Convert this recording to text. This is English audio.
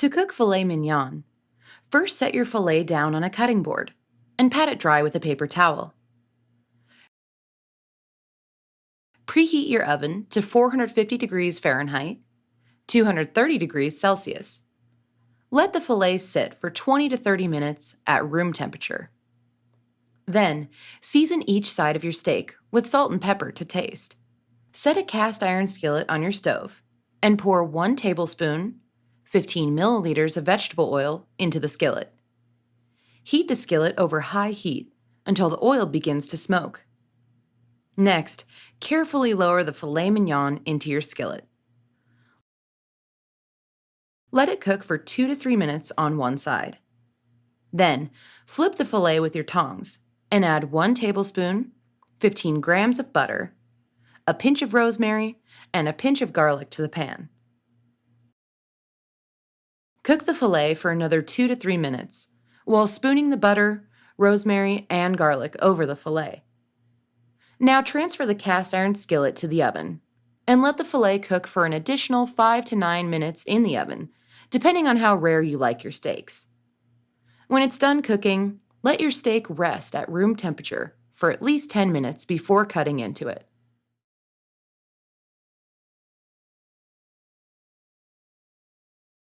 To cook filet mignon, first set your filet down on a cutting board and pat it dry with a paper towel. Preheat your oven to 450 degrees Fahrenheit, 230 degrees Celsius. Let the filet sit for 20 to 30 minutes at room temperature. Then, season each side of your steak with salt and pepper to taste. Set a cast iron skillet on your stove and pour 1 tablespoon, 15 milliliters of vegetable oil into the skillet. Heat the skillet over high heat until the oil begins to smoke. Next, carefully lower the filet mignon into your skillet. Let it cook for 2 to 3 minutes on one side. Then, flip the filet with your tongs and add 1 tablespoon, 15 grams of butter, a pinch of rosemary, and a pinch of garlic to the pan. Cook the filet for another 2 to 3 minutes while spooning the butter, rosemary, and garlic over the filet. Now transfer the cast iron skillet to the oven and let the filet cook for an additional 5 to 9 minutes in the oven, depending on how rare you like your steaks. When it's done cooking, let your steak rest at room temperature for at least 10 minutes before cutting into it.